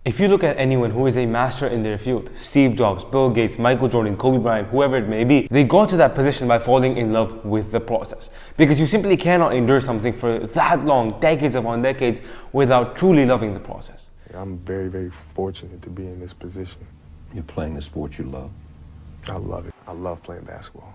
If you look at anyone who is a master in their field, Steve Jobs, Bill Gates, Michael Jordan, Kobe Bryant, whoever it may be, they got to that position by falling in love with the process. Because you simply cannot endure something for that long, decades upon decades, without truly loving the process. I'm very, very fortunate to be in this position. You're playing the sport you love. I love it. I love playing basketball.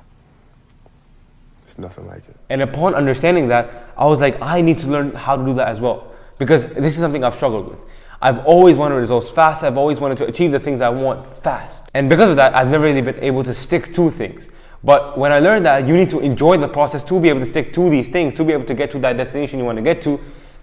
There's nothing like it. And upon understanding that, I was like, I need to learn how to do that as well. Because this is something I've struggled with. I've always wanted results fast. I've always wanted to achieve the things I want fast. And because of that, I've never really been able to stick to things. But when I learned that you need to enjoy the process to be able to stick to these things, to be able to get to that destination you want to get to,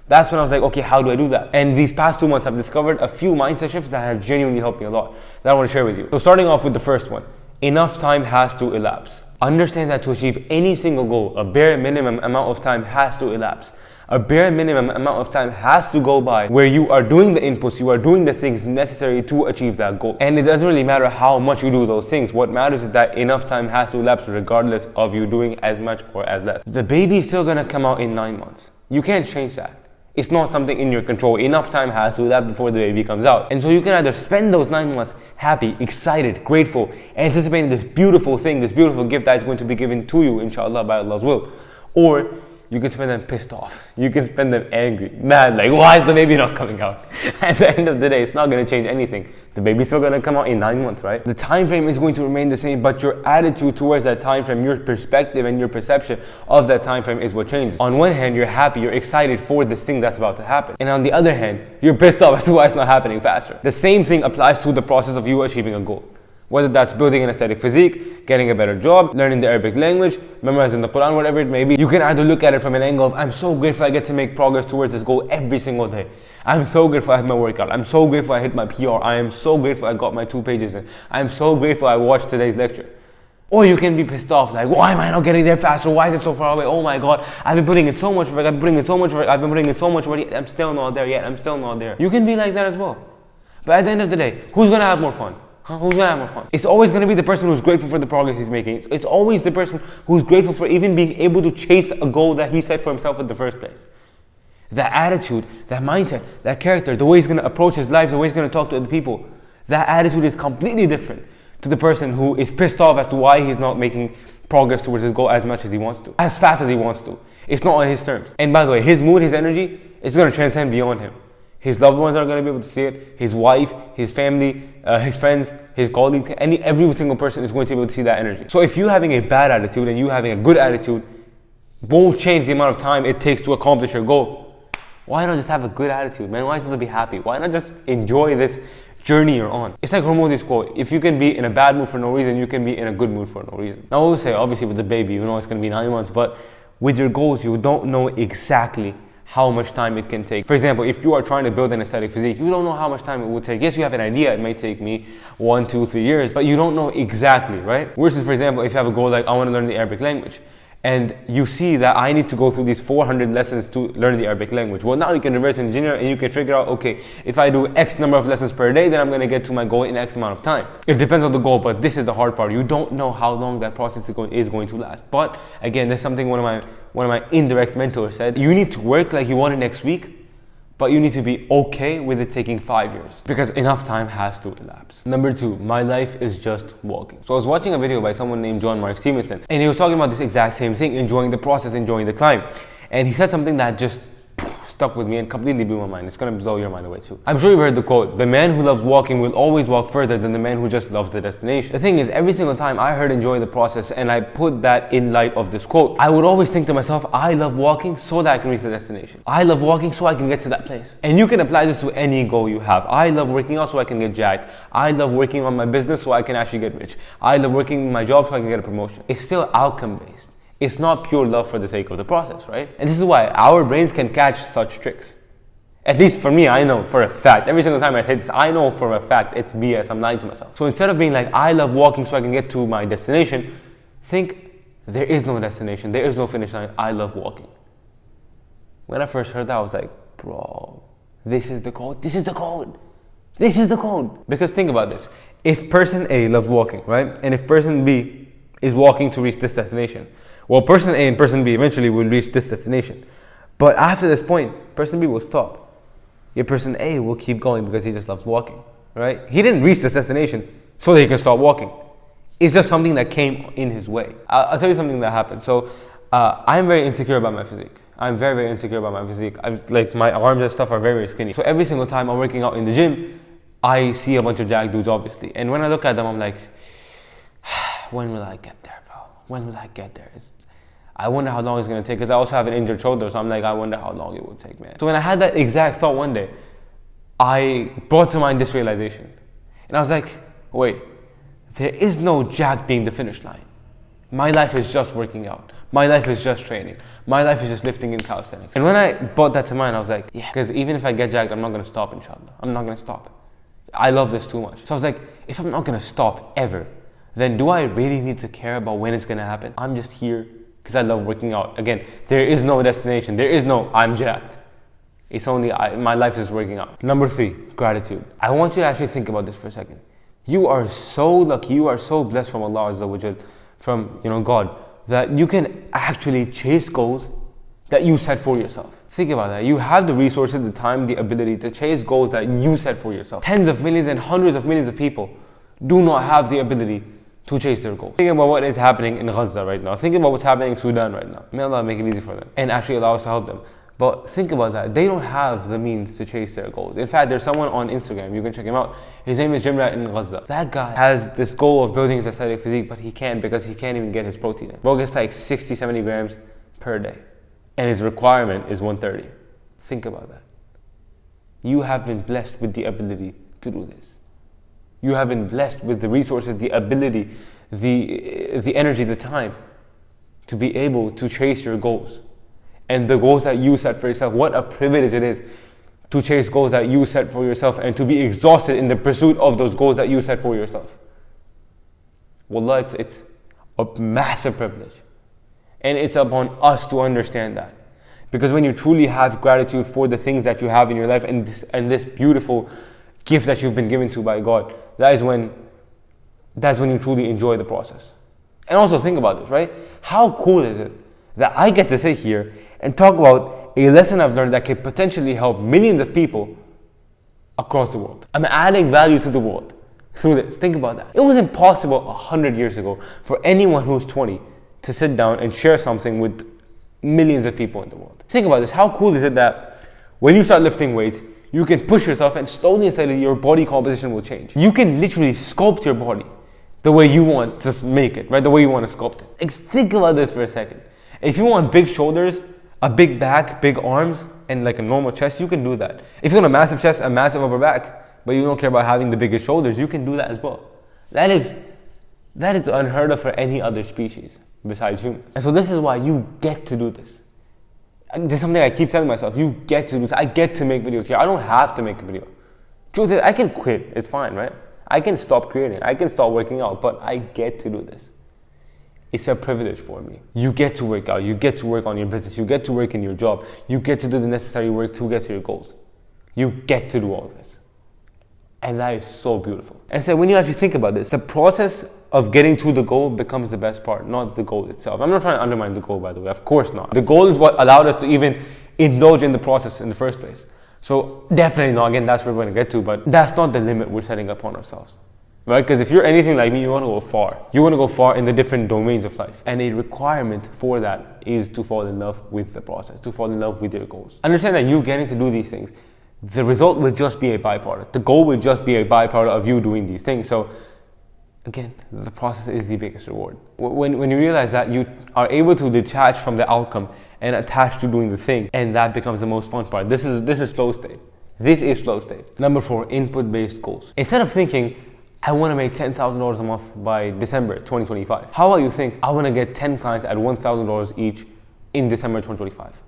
that's when I was like, okay, how do I do that? And these past 2 months, I've discovered a few mindset shifts that have genuinely helped me a lot that I want to share with you. So starting off with the first one, enough time has to elapse. Understand that to achieve any single goal, a bare minimum amount of time has to elapse. A bare minimum amount of time has to go by where you are doing the inputs, you are doing the things necessary to achieve that goal. And it doesn't really matter how much you do those things. What matters is that enough time has to elapse regardless of you doing as much or as less. The baby is still gonna come out in 9 months. You can't change that. It's not something in your control. Enough time has to elapse before the baby comes out. And so you can either spend those 9 months happy, excited, grateful, anticipating this beautiful thing, this beautiful gift that is going to be given to you, inshallah, by Allah's will. Or you can spend them pissed off. You can spend them angry, mad, like, why is the baby not coming out? At the end of the day, it's not going to change anything. The baby's still going to come out in 9 months, right? The time frame is going to remain the same, but your attitude towards that time frame, your perspective and your perception of that time frame is what changes. On one hand, you're happy, you're excited for this thing that's about to happen. And on the other hand, you're pissed off as to why it's not happening faster. The same thing applies to the process of you achieving a goal. Whether that's building an aesthetic physique, getting a better job, learning the Arabic language, memorizing the Quran, whatever it may be, you can either look at it from an angle of, I'm so grateful I get to make progress towards this goal every single day. I'm so grateful I hit my workout. I'm so grateful I hit my PR. I am so grateful I got my 2 pages in. I'm so grateful I watched today's lecture. Or you can be pissed off, like, why am I not getting there faster? Why is it so far away? Oh my God, I've been putting in so much work, I've been putting in so much work, I've been putting in so much work, yet I'm still not there yet, I'm still not there. You can be like that as well. But at the end of the day, who's gonna have more fun? Who's gonna have more fun? It's always gonna be the person who's grateful for the progress he's making. It's always the person who's grateful for even being able to chase a goal that he set for himself in the first place. That attitude, that mindset, that character, the way he's gonna approach his life, the way he's gonna talk to other people, that attitude is completely different to the person who is pissed off as to why he's not making progress towards his goal as much as he wants to, as fast as he wants to. It's not on his terms. And by the way, his mood, his energy, it's gonna transcend beyond him. His loved ones are going to be able to see it. His wife, his family, his friends, his colleagues, every single person is going to be able to see that energy. So if you having a bad attitude and you having a good attitude won't change the amount of time it takes to accomplish your goal, why not just have a good attitude, man? Why not be happy? Why not just enjoy this journey you're on? It's like Hormozi's quote, if you can be in a bad mood for no reason, you can be in a good mood for no reason. Now I will say, obviously with the baby, you know it's going to be 9 months, but with your goals, you don't know exactly how much time it can take. For example, if you are trying to build an aesthetic physique, you don't know how much time it will take. Yes, you have an idea, it may take me 1, 2, 3 years, but you don't know exactly, right? Versus, for example, if you have a goal like, I want to learn the Arabic language, and you see that I need to go through these 400 lessons to learn the Arabic language. Well, now you can reverse engineer and you can figure out, okay, if I do X number of lessons per day, then I'm going to get to my goal in X amount of time. It depends on the goal, but this is the hard part. You don't know how long that process is going to last. But again, there's something one of my indirect mentors said. You need to work like you want it next week, but you need to be okay with it taking 5 years because enough time has to elapse. Number 2, my life is just walking. So I was watching a video by someone named John Mark Stevenson, and he was talking about this exact same thing, enjoying the process, enjoying the climb. And he said something that just stuck with me and completely blew my mind. It's gonna blow your mind away too. I'm sure you've heard the quote, the man who loves walking will always walk further than the man who just loves the destination. The thing is, every single time I heard enjoy the process and I put that in light of this quote, I would always think to myself, I love walking so that I can reach the destination. I love walking so I can get to that place. And you can apply this to any goal you have. I love working out so I can get jacked. I love working on my business so I can actually get rich. I love working my job so I can get a promotion. It's still outcome based. It's not pure love for the sake of the process, right? And this is why our brains can catch such tricks. At least for me, I know for a fact. Every single time I say this, I know for a fact it's BS. I'm lying to myself. So instead of being like, I love walking so I can get to my destination, think there is no destination. There is no finish line. I love walking. When I first heard that, I was like, bro, this is the code. This is the code. This is the code. Because think about this. If person A loves walking, right? And if person B is walking to reach this destination, well, person A and person B eventually will reach this destination. But after this point, person B will stop. Yet person A will keep going because he just loves walking, right? He didn't reach this destination so that he can stop walking. It's just something that came in his way. I'll tell you something that happened. So I'm very insecure about my physique. I'm very, very insecure about my physique. Like my arms and stuff are very, very skinny. So every single time I'm working out in the gym, I see a bunch of jacked dudes, obviously. And when I look at them, I'm like, when will I get there, bro? When will I get there? I wonder how long it's gonna take, because I also have an injured shoulder, so I'm like, I wonder how long it will take, man. So when I had that exact thought one day, I brought to mind this realization. And I was like, wait, there is no jack being the finish line. My life is just working out. My life is just training. My life is just lifting in calisthenics. And when I brought that to mind, I was like, yeah, because even if I get jacked, I'm not gonna stop, inshallah. I'm not gonna stop. I love this too much. So I was like, if I'm not gonna stop ever, then do I really need to care about when it's gonna happen? I'm just here because I love working out. Again, there is no destination. There is no I'm jacked. It's only my life is working out. Number 3, gratitude. I want you to actually think about this for a second. You are so lucky, you are so blessed from Allah Azza wa Jal, from God, that you can actually chase goals that you set for yourself. Think about that. You have the resources, the time, the ability to chase goals that you set for yourself. Tens of millions and hundreds of millions of people do not have the ability to chase their goals. Think about what is happening in Gaza right now. Think about what's happening in Sudan right now. May Allah make it easy for them and actually allow us to help them. But think about that. They don't have the means to chase their goals. In fact, there's someone on Instagram, you can check him out. His name is Jimrat in Gaza. That guy has this goal of building his aesthetic physique, but he can't because he can't even get his protein in. Bro gets like 60, 70 grams per day. And his requirement is 130. Think about that. You have been blessed with the ability to do this. You have been blessed with the resources, the ability, the energy, the time to be able to chase your goals. And the goals that you set for yourself, what a privilege it is to chase goals that you set for yourself and to be exhausted in the pursuit of those goals that you set for yourself. Wallah, it's a massive privilege. And it's upon us to understand that. Because when you truly have gratitude for the things that you have in your life and this beautiful gift that you've been given to by God, that's when you truly enjoy the process. And also think about this, right? How cool is it that I get to sit here and talk about a lesson I've learned that could potentially help millions of people across the world. I'm adding value to the world through this. Think about that. It was impossible 100 years ago for anyone who's 20 to sit down and share something with millions of people in the world. Think about this. How cool is it that when you start lifting weights, you can push yourself and slowly and steadily your body composition will change. You can literally sculpt your body the way you want to make it, right? The way you want to sculpt it. Like, think about this for a second. If you want big shoulders, a big back, big arms, and like a normal chest, you can do that. If you want a massive chest, a massive upper back, but you don't care about having the biggest shoulders, you can do that as well. That is unheard of for any other species besides humans. And so this is why you get to do this. And this is something I keep telling myself, you get to do this. I get to make videos here. I don't have to make a video. Truth is, I can quit. It's fine, right? I can stop creating. I can stop working out, but I get to do this. It's a privilege for me. You get to work out. You get to work on your business. You get to work in your job. You get to do the necessary work to get to your goals. You get to do all this. And that is so beautiful. And so when you actually think about this, the process of getting to the goal becomes the best part, not the goal itself. I'm not trying to undermine the goal, by the way. Of course not. The goal is what allowed us to even indulge in the process in the first place. So definitely not. Again, that's where we're going to get to, but that's not the limit we're setting upon ourselves. Right? Because if you're anything like me, you want to go far. You want to go far in the different domains of life. And a requirement for that is to fall in love with the process, to fall in love with your goals. Understand that you getting to do these things, the result will just be a byproduct. The goal will just be a byproduct of you doing these things. So again, the process is the biggest reward. When you realize that you are able to detach from the outcome and attach to doing the thing, and that becomes the most fun part. This is flow state. This is flow state. Number 4, input-based goals. Instead of thinking, I want to make $10,000 a month by December 2025. How about you think, I want to get 10 clients at $1,000 each in December 2025?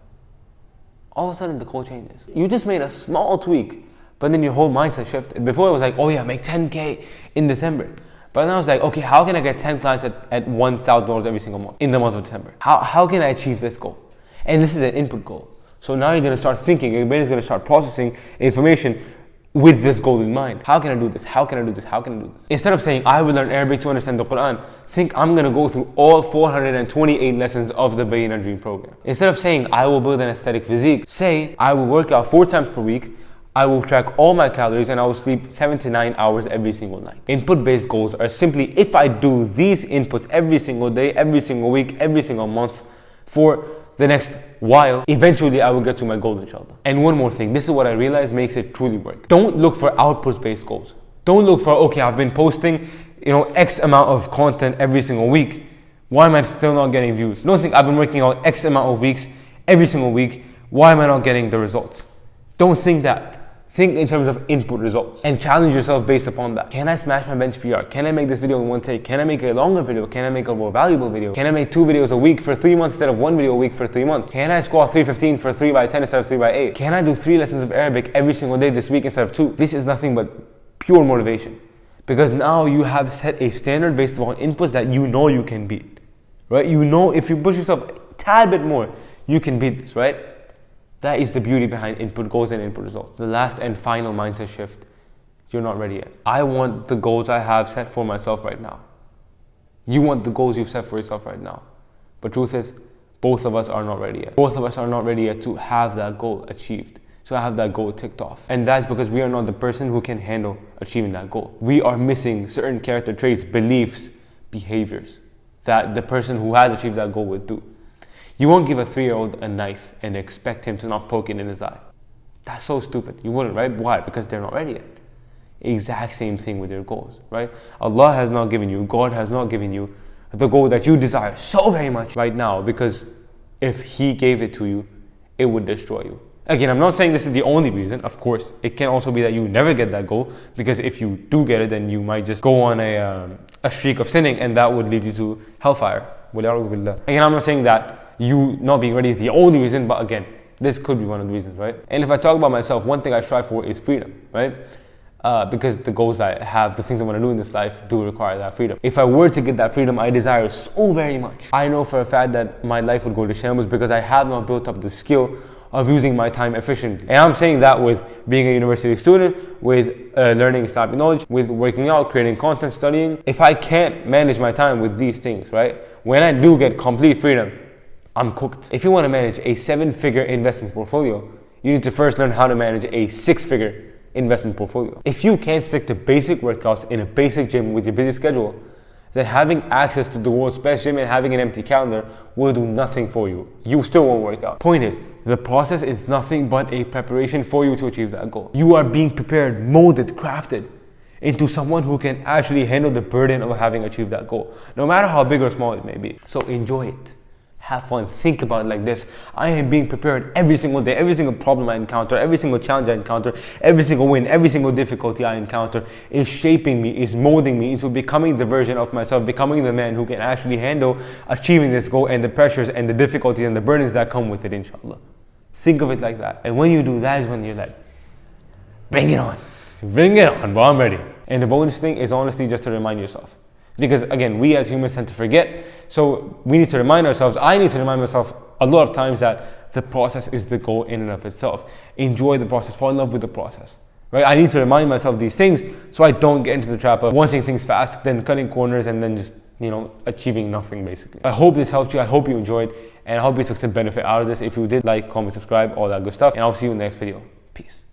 All of a sudden the goal changes. You just made a small tweak, but then your whole mindset shifted. Before it was like, oh yeah, make 10K in December. But now it's like, okay, how can I get 10 clients at $1,000 every single month in the month of December? How can I achieve this goal? And this is an input goal. So now you're going to start thinking, your brain is going to start processing information with this goal in mind. How can I do this? How can I do this? How can I do this? Instead of saying, I will learn Arabic to understand the Quran, think I'm going to go through all 428 lessons of the Bayyinah Dream program. Instead of saying, I will build an aesthetic physique, say, I will work out 4 times per week. I will track all my calories and I will sleep 7 to 9 hours every single night. Input-based goals are simply if I do these inputs every single day, every single week, every single month for the next while, eventually I will get to my goal, inshallah. And one more thing, this is what I realized makes it truly work. Don't look for output-based goals. Don't look for, okay, I've been posting, X amount of content every single week. Why am I still not getting views? Don't think I've been working out X amount of weeks every single week. Why am I not getting the results? Don't think that. Think in terms of input results and challenge yourself based upon that. Can I smash my bench PR? Can I make this video in one take? Can I make a longer video? Can I make a more valuable video? Can I make 2 videos a week for 3 months instead of 1 video a week for 3 months? Can I squat 315 for 3x10 instead of 3x8? Can I do 3 lessons of Arabic every single day this week instead of 2? This is nothing but pure motivation, because now you have set a standard based upon inputs that you know you can beat, right? You know if you push yourself a tad bit more, you can beat this, right? That is the beauty behind input goals and input results. The last and final mindset shift, you're not ready yet. I want the goals I have set for myself right now. You want the goals you've set for yourself right now. But truth is, both of us are not ready yet. Both of us are not ready yet to have that goal achieved, to have that goal ticked off. And that's because we are not the person who can handle achieving that goal. We are missing certain character traits, beliefs, behaviors that the person who has achieved that goal would do. You won't give a 3-year-old a knife and expect him to not poke it in his eye. That's so stupid. You wouldn't, right? Why? Because they're not ready yet. Exact same thing with your goals, right? Allah has not given you, God has not given you the goal that you desire so very much right now, because if He gave it to you, it would destroy you. Again, I'm not saying this is the only reason. Of course, it can also be that you never get that goal, because if you do get it, then you might just go on a streak of sinning, and that would lead you to hellfire. Again, I'm not saying that you not being ready is the only reason, but again, this could be one of the reasons, right? And if I talk about myself, one thing I strive for is freedom, right? Because the goals I have, the things I want to do in this life do require that freedom. If I were to get that freedom I desire so very much, I know for a fact that my life would go to shambles because I have not built up the skill of using my time efficiently. And I'm saying that with being a university student, with learning Islamic knowledge, with working out, creating content, studying. If I can't manage my time with these things, right? When I do get complete freedom, I'm cooked. If you want to manage a 7-figure investment portfolio, you need to first learn how to manage a 6-figure investment portfolio. If you can't stick to basic workouts in a basic gym with your busy schedule, then having access to the world's best gym and having an empty calendar will do nothing for you. You still won't work out. Point is, the process is nothing but a preparation for you to achieve that goal. You are being prepared, molded, crafted into someone who can actually handle the burden of having achieved that goal, no matter how big or small it may be. So enjoy it. Have fun. Think about it like this. I am being prepared every single day. Every single problem I encounter, every single challenge I encounter, every single win, every single difficulty I encounter is shaping me, is molding me into becoming the version of myself, becoming the man who can actually handle achieving this goal and the pressures and the difficulties and the burdens that come with it, inshallah. Think of it like that. And when you do, that is when you're like, bring it on. Bring it on, bro, I'm ready. And the bonus thing is honestly just to remind yourself. Because again, we as humans tend to forget. So we need to remind ourselves, I need to remind myself a lot of times that the process is the goal in and of itself. Enjoy the process, fall in love with the process, right? I need to remind myself these things so I don't get into the trap of wanting things fast, then cutting corners and then just, achieving nothing basically. I hope this helped you. I hope you enjoyed, and I hope you took some benefit out of this. If you did, like, comment, subscribe, all that good stuff. And I'll see you in the next video. Peace.